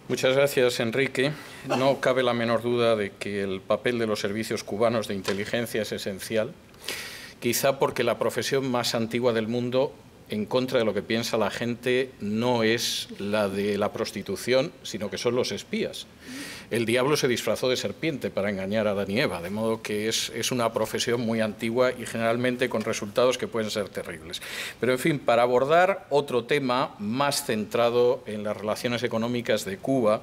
Muchas gracias, Enrique. No cabe la menor duda de que el papel de los servicios cubanos de inteligencia es esencial, quizá porque la profesión más antigua del mundo, en contra de lo que piensa la gente, no es la de la prostitución, sino que son los espías. El diablo se disfrazó de serpiente para engañar a Adán y Eva, de modo que es una profesión muy antigua y generalmente con resultados que pueden ser terribles. Pero, en fin, para abordar otro tema más centrado en las relaciones económicas de Cuba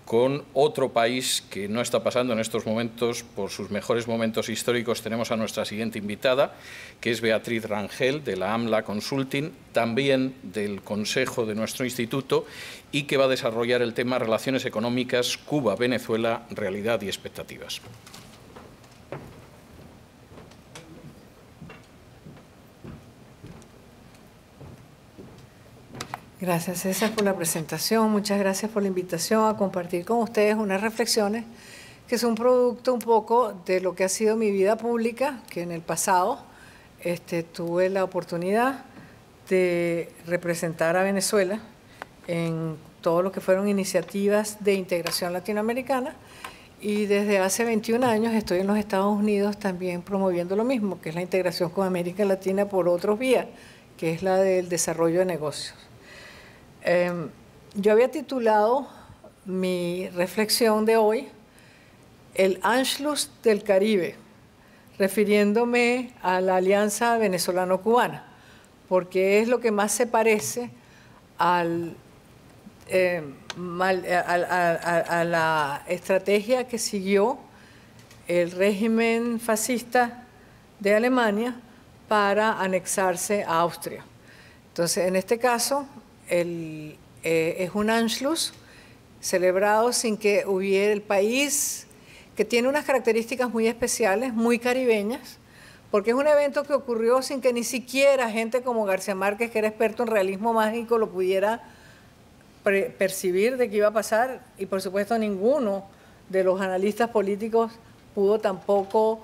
con otro país que no está pasando en estos momentos por sus mejores momentos históricos, tenemos a nuestra siguiente invitada, que es Beatriz Rangel, de la AMLA Consulting, también del Consejo de nuestro instituto, y que va a desarrollar el tema Relaciones Económicas Cuba-Venezuela, Realidad y Expectativas. Gracias, César, por la presentación. Muchas gracias por la invitación a compartir con ustedes unas reflexiones que son producto un poco de lo que ha sido mi vida pública, que en el pasado tuve la oportunidad de representar a Venezuela en todo lo que fueron iniciativas de integración latinoamericana, y desde hace 21 años estoy en los Estados Unidos también promoviendo lo mismo, que es la integración con América Latina por otros vías, que es la del desarrollo de negocios. Yo había titulado mi reflexión de hoy El Anschluss del Caribe, refiriéndome a la alianza venezolano-cubana, porque es lo que más se parece a la estrategia que siguió el régimen fascista de Alemania para anexarse a Austria. Entonces, en este caso, es un Anschluss celebrado sin que hubiera el país, que tiene unas características muy especiales, muy caribeñas, porque es un evento que ocurrió sin que ni siquiera gente como García Márquez, que era experto en realismo mágico, lo pudiera percibir de qué iba a pasar, y por supuesto ninguno de los analistas políticos pudo tampoco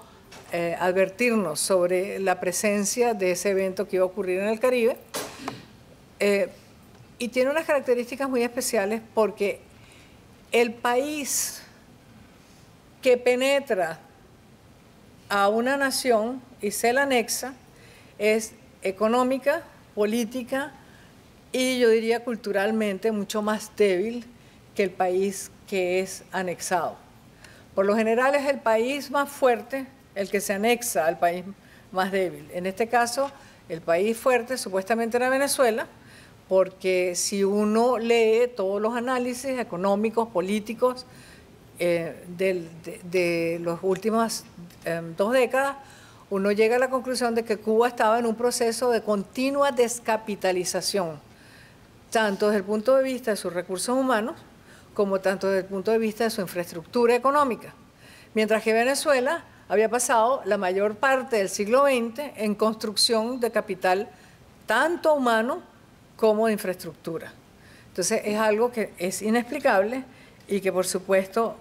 advertirnos sobre la presencia de ese evento que iba a ocurrir en el Caribe. Y tiene unas características muy especiales porque el país que penetra a una nación y se la anexa es económica, política y yo diría culturalmente mucho más débil que el país que es anexado. Por lo general es el país más fuerte el que se anexa al país más débil. En este caso, el país fuerte supuestamente era Venezuela, porque si uno lee todos los análisis económicos, políticos de las últimas 2 décadas, uno llega a la conclusión de que Cuba estaba en un proceso de continua descapitalización, tanto desde el punto de vista de sus recursos humanos, como tanto desde el punto de vista de su infraestructura económica. Mientras que Venezuela había pasado la mayor parte del siglo XX en construcción de capital tanto humano como de infraestructura. Entonces es algo que es inexplicable y que por supuesto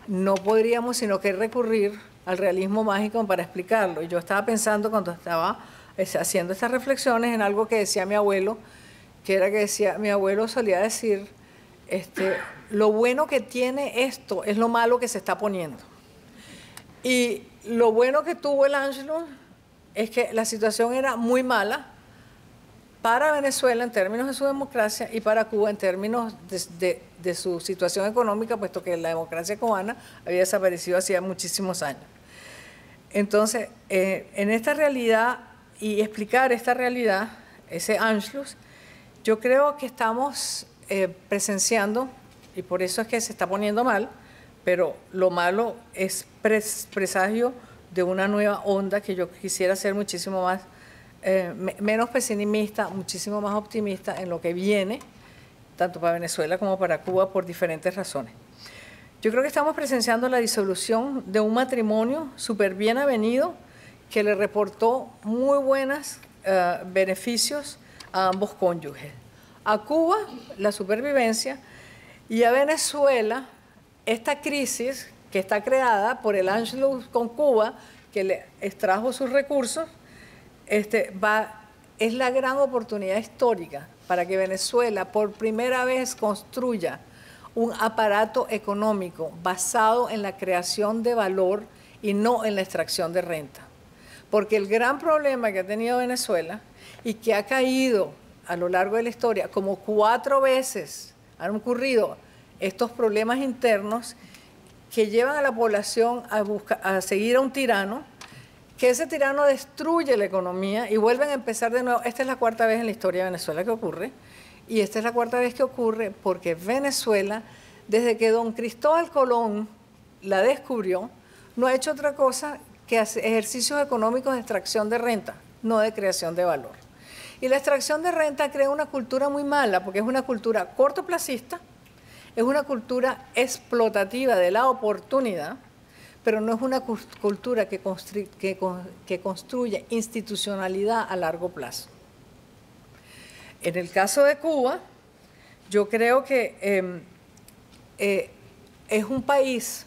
no podríamos sino que recurrir al realismo mágico para explicarlo. Y yo estaba pensando cuando estaba haciendo estas reflexiones en algo que decía mi abuelo, que era que decía, mi abuelo solía decir, lo bueno que tiene esto es lo malo que se está poniendo. Y lo bueno que tuvo el Anschluss es que la situación era muy mala para Venezuela en términos de su democracia y para Cuba en términos de su situación económica, puesto que la democracia cubana había desaparecido hacía muchísimos años. Entonces, en esta realidad y explicar esta realidad, ese Anschluss, yo creo que estamos presenciando, y por eso es que se está poniendo mal, pero lo malo es presagio de una nueva onda que yo quisiera ser muchísimo más menos pesimista, muchísimo más optimista en lo que viene, tanto para Venezuela como para Cuba, por diferentes razones. Yo creo que estamos presenciando la disolución de un matrimonio súper bien avenido que le reportó muy buenos beneficios a ambos cónyuges. A Cuba, la supervivencia, y a Venezuela, esta crisis que está creada por el Anschluss con Cuba, que le extrajo sus recursos, es la gran oportunidad histórica para que Venezuela por primera vez construya un aparato económico basado en la creación de valor y no en la extracción de renta. Porque el gran problema que ha tenido Venezuela y que ha caído a lo largo de la historia, como 4 veces han ocurrido estos problemas internos que llevan a la población a seguir a un tirano, que ese tirano destruye la economía y vuelven a empezar de nuevo. Esta es la 4ª vez en la historia de Venezuela que ocurre, y esta es la 4ª vez que ocurre porque Venezuela, desde que don Cristóbal Colón la descubrió, no ha hecho otra cosa que hacer ejercicios económicos de extracción de renta, no de creación de valor. Y la extracción de renta crea una cultura muy mala, porque es una cultura cortoplacista, es una cultura explotativa de la oportunidad, pero no es una cultura que construye institucionalidad a largo plazo. En el caso de Cuba, yo creo que es un país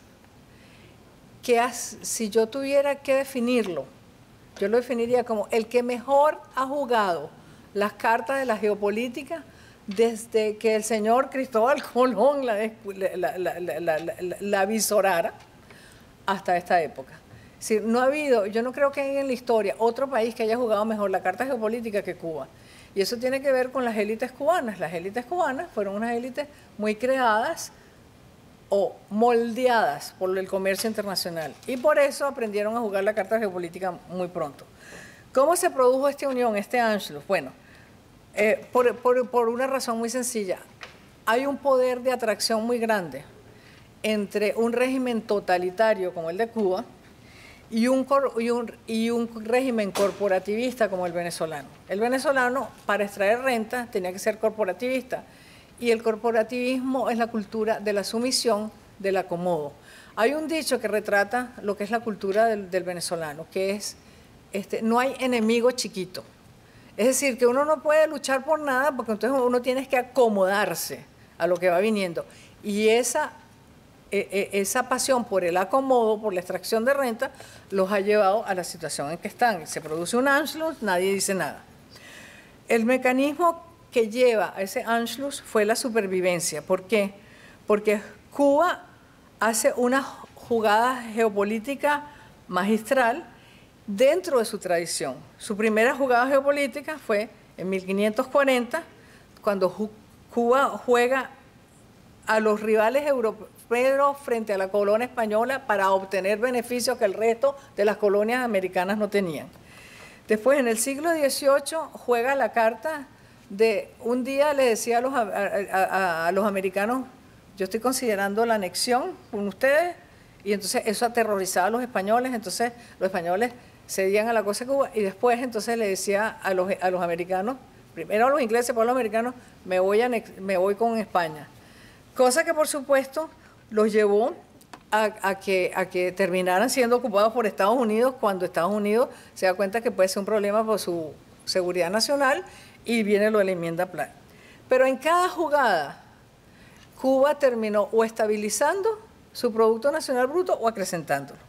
que, si yo tuviera que definirlo, yo lo definiría como el que mejor ha jugado las cartas de la geopolítica desde que el señor Cristóbal Colón la visorara hasta esta época. Es decir, no ha habido, yo no creo que hay en la historia otro país que haya jugado mejor la carta geopolítica que Cuba. Y eso tiene que ver con las élites cubanas. Las élites cubanas fueron unas élites muy creadas o moldeadas por el comercio internacional. Y por eso aprendieron a jugar la carta geopolítica muy pronto. ¿Cómo se produjo esta unión, este Anschluss? Bueno, por una razón muy sencilla. Hay un poder de atracción muy grande entre un régimen totalitario como el de Cuba y un régimen corporativista como el venezolano. El venezolano, para extraer renta, tenía que ser corporativista, y el corporativismo es la cultura de la sumisión, del acomodo. Hay un dicho que retrata lo que es la cultura del venezolano, que es, no hay enemigo chiquito. Es decir, que uno no puede luchar por nada porque entonces uno tiene que acomodarse a lo que va viniendo. Y esa pasión por el acomodo, por la extracción de renta, los ha llevado a la situación en que están. Se produce un Anschluss, nadie dice nada. El mecanismo que lleva a ese Anschluss fue la supervivencia. ¿Por qué? Porque Cuba hace una jugada geopolítica magistral dentro de su tradición. Su primera jugada geopolítica fue en 1540, cuando Cuba juega a los rivales europeos frente a la colonia española para obtener beneficios que el resto de las colonias americanas no tenían. Después, en el siglo XVIII, juega la carta de, un día le decía a los americanos, yo estoy considerando la anexión con ustedes, y entonces eso aterrorizaba a los españoles, entonces los españoles cedían a la cosa de Cuba, y después entonces le decía a los americanos, primero a los ingleses, después a los americanos, me voy con España. Cosa que por supuesto los llevó a que terminaran siendo ocupados por Estados Unidos, cuando Estados Unidos se da cuenta que puede ser un problema por su seguridad nacional, y viene lo de la enmienda Platt. Pero en cada jugada, Cuba terminó o estabilizando su Producto Nacional Bruto o acrecentándolo.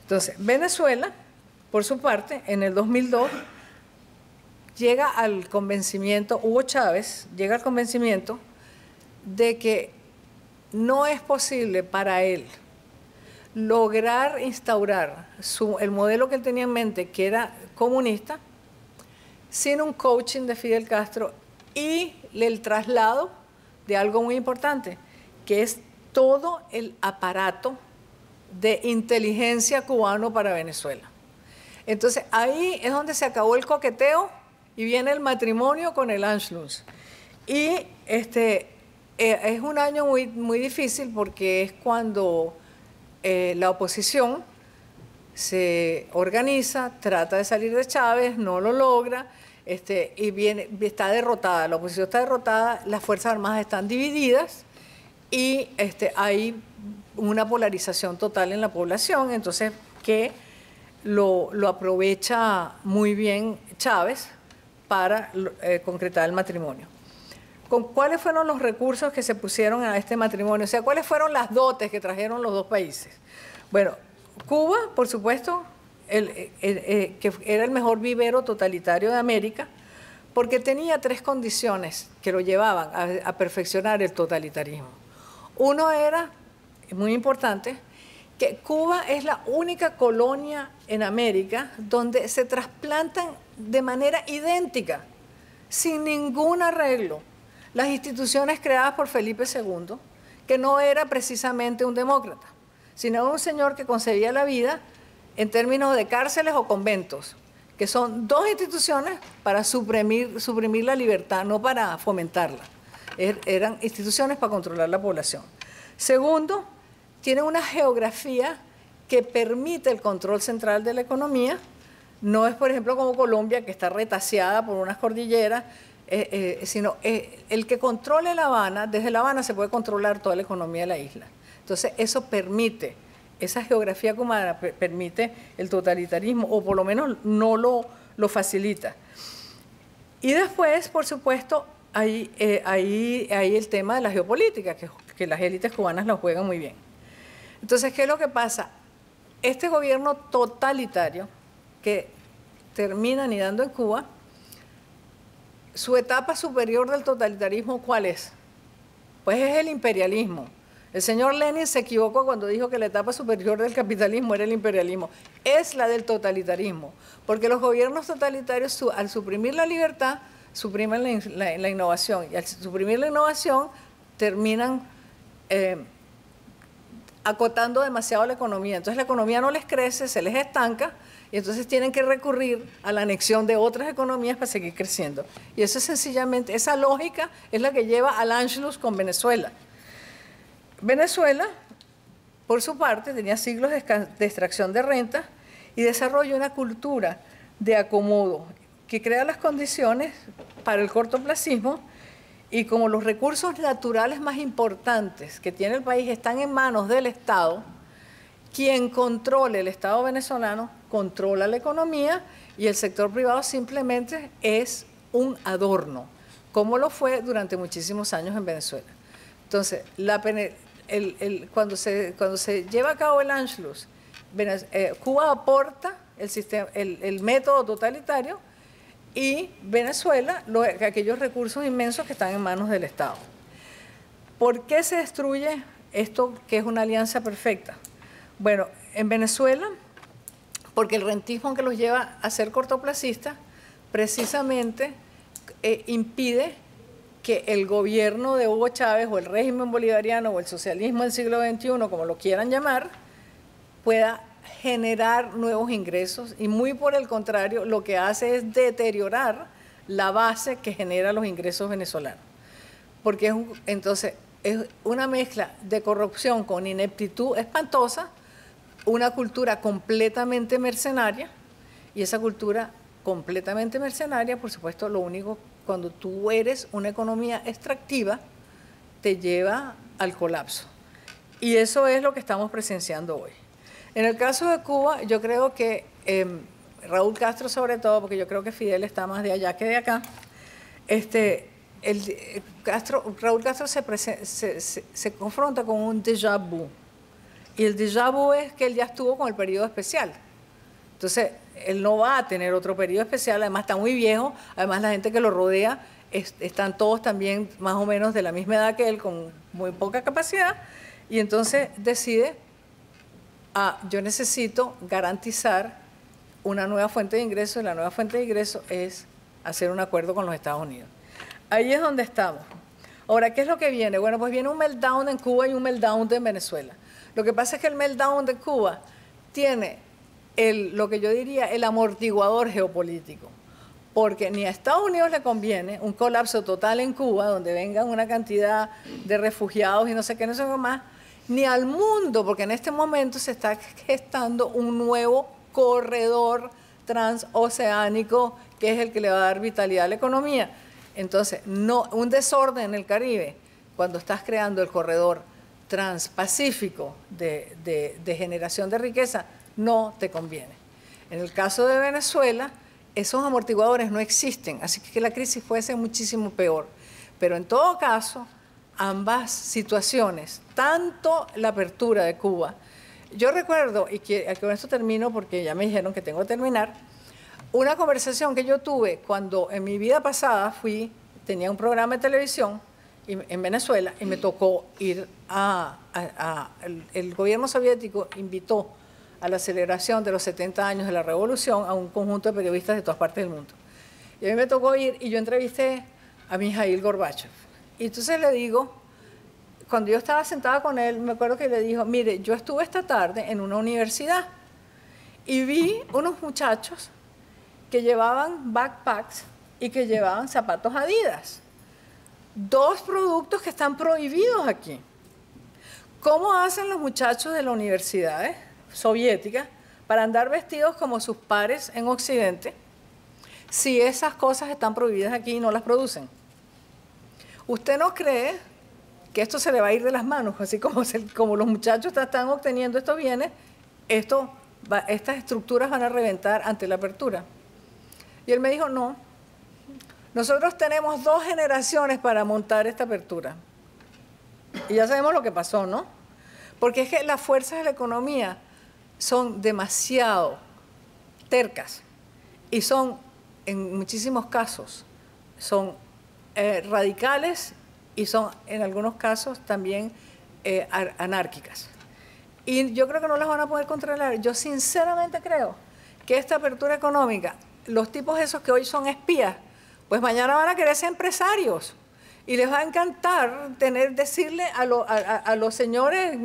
Entonces, Venezuela, por su parte, en el 2002, llega al convencimiento, Hugo Chávez llega al convencimiento de que no es posible para él lograr instaurar el modelo que él tenía en mente, que era comunista, sin un coaching de Fidel Castro y el traslado de algo muy importante, que es todo el aparato de inteligencia cubano para Venezuela. Entonces, ahí es donde se acabó el coqueteo y viene el matrimonio con el Anschluss. Y es un año muy, muy difícil porque es cuando la oposición se organiza, trata de salir de Chávez, no lo logra, y está derrotada. La oposición está derrotada, las Fuerzas Armadas están divididas y hay una polarización total en la población, entonces que lo aprovecha muy bien Chávez para concretar el matrimonio. ¿Cuáles fueron los recursos que se pusieron a este matrimonio? O sea, ¿cuáles fueron las dotes que trajeron los dos países? Bueno, Cuba, por supuesto, que era el mejor vivero totalitario de América, porque tenía tres condiciones que lo llevaban a perfeccionar el totalitarismo. Uno era, muy importante, que Cuba es la única colonia en América donde se trasplantan de manera idéntica, sin ningún arreglo, las instituciones creadas por Felipe II, que no era precisamente un demócrata, sino un señor que concebía la vida en términos de cárceles o conventos, que son dos instituciones para suprimir la libertad, no para fomentarla. Eran instituciones para controlar la población. Segundo, tiene una geografía que permite el control central de la economía. No es, por ejemplo, como Colombia, que está retaseada por unas cordilleras, sino el que controle La Habana, desde La Habana se puede controlar toda la economía de la isla. Entonces, eso permite, esa geografía cubana permite el totalitarismo, o por lo menos no lo facilita. Y después, por supuesto, hay el tema de la geopolítica, que las élites cubanas la juegan muy bien. Entonces, ¿qué es lo que pasa? Este gobierno totalitario que termina anidando en Cuba, su etapa superior del totalitarismo, ¿cuál es? Pues es el imperialismo. El señor Lenin se equivocó cuando dijo que la etapa superior del capitalismo era el imperialismo. Es la del totalitarismo, porque los gobiernos totalitarios, al suprimir la libertad, suprimen la innovación, y al suprimir la innovación terminan acotando demasiado la economía. Entonces la economía no les crece, se les estanca, y entonces tienen que recurrir a la anexión de otras economías para seguir creciendo. Y eso es sencillamente, esa lógica es la que lleva al Anschluss con Venezuela. Venezuela, por su parte, tenía siglos de extracción de renta y desarrolla una cultura de acomodo que crea las condiciones para el cortoplacismo, y como los recursos naturales más importantes que tiene el país están en manos del Estado, quien controle el Estado venezolano controla la economía, y el sector privado simplemente es un adorno, como lo fue durante muchísimos años en Venezuela. Entonces, cuando se lleva a cabo el Anschluss, Cuba aporta el método totalitario, y Venezuela aquellos recursos inmensos que están en manos del Estado. ¿Por qué se destruye esto que es una alianza perfecta? Bueno, en Venezuela, porque el rentismo que los lleva a ser cortoplacistas precisamente impide que el gobierno de Hugo Chávez, o el régimen bolivariano, o el socialismo del siglo XXI, como lo quieran llamar, pueda generar nuevos ingresos, y muy por el contrario, lo que hace es deteriorar la base que genera los ingresos venezolanos. Porque entonces es una mezcla de corrupción con ineptitud espantosa, una cultura completamente mercenaria, y esa cultura completamente mercenaria, por supuesto, lo único, cuando tú eres una economía extractiva, te lleva al colapso. Y eso es lo que estamos presenciando hoy. En el caso de Cuba, yo creo que Raúl Castro, sobre todo, porque yo creo que Fidel está más de allá que de acá, Raúl Castro se confronta con un déjà vu. Y el déjà vu es que él ya estuvo con el periodo especial. Entonces, él no va a tener otro periodo especial, además está muy viejo, además la gente que lo rodea están todos también más o menos de la misma edad que él, con muy poca capacidad, y entonces decide: yo necesito garantizar una nueva fuente de ingresos, y la nueva fuente de ingresos es hacer un acuerdo con los Estados Unidos. Ahí es donde estamos. Ahora, ¿qué es lo que viene? Bueno, pues viene un meltdown en Cuba y un meltdown en Venezuela. Lo que pasa es que el meltdown de Cuba tiene lo que yo diría el amortiguador geopolítico, porque ni a Estados Unidos le conviene un colapso total en Cuba, donde vengan una cantidad de refugiados y no sé qué más, ni al mundo, porque en este momento se está gestando un nuevo corredor transoceánico que es el que le va a dar vitalidad a la economía. Entonces, no, un desorden en el Caribe, cuando estás creando el corredor transpacífico de generación de riqueza, no te conviene. En el caso de Venezuela, esos amortiguadores no existen, así que la crisis puede ser muchísimo peor. Pero en todo caso, ambas situaciones, tanto la apertura de Cuba, yo recuerdo, y con esto termino porque ya me dijeron que tengo que terminar, una conversación que yo tuve cuando en mi vida pasada tenía un programa de televisión en Venezuela y me tocó ir el gobierno soviético invitó a la celebración de los 70 años de la revolución a un conjunto de periodistas de todas partes del mundo. Y a mí me tocó ir y yo entrevisté a Mijaíl Gorbachev. Y entonces le digo, cuando yo estaba sentada con él, me acuerdo que le dijo, mire, yo estuve esta tarde en una universidad y vi unos muchachos que llevaban backpacks y que llevaban zapatos Adidas. 2 productos que están prohibidos aquí. ¿Cómo hacen los muchachos de las universidades soviéticas para andar vestidos como sus pares en Occidente si esas cosas están prohibidas aquí y no las producen? ¿Usted no cree que esto se le va a ir de las manos? Así como los muchachos están obteniendo estos bienes, estas estructuras van a reventar ante la apertura. Y él me dijo, no, nosotros tenemos 2 generaciones para montar esta apertura. Y ya sabemos lo que pasó, ¿no? Porque es que las fuerzas de la economía son demasiado tercas y son, en muchísimos casos, son radicales y son, en algunos casos, también anárquicas. Y yo creo que no las van a poder controlar. Yo sinceramente creo que esta apertura económica, los tipos esos que hoy son espías, pues mañana van a querer ser empresarios y les va a encantar decirle a los señores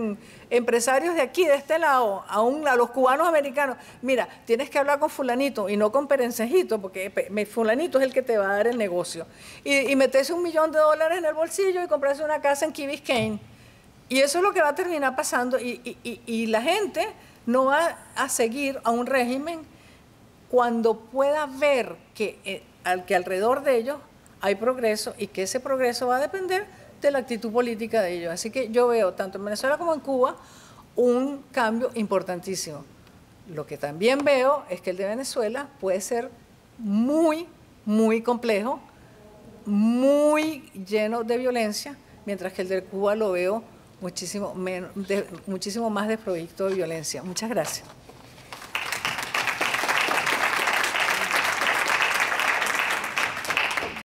empresarios de aquí, de este lado, a los cubanos americanos, mira, tienes que hablar con fulanito y no con perencejito, porque fulanito es el que te va a dar el negocio. Y meterse $1 millón en el bolsillo y comprarse una casa en Key Biscayne. Y eso es lo que va a terminar pasando y la gente no va a seguir a un régimen cuando pueda ver que alrededor de ellos hay progreso y que ese progreso va a depender de la actitud política de ellos. Así que yo veo, tanto en Venezuela como en Cuba, un cambio importantísimo. Lo que también veo es que el de Venezuela puede ser muy, muy complejo, muy lleno de violencia, mientras que el de Cuba lo veo muchísimo más desprovisto de violencia. Muchas gracias.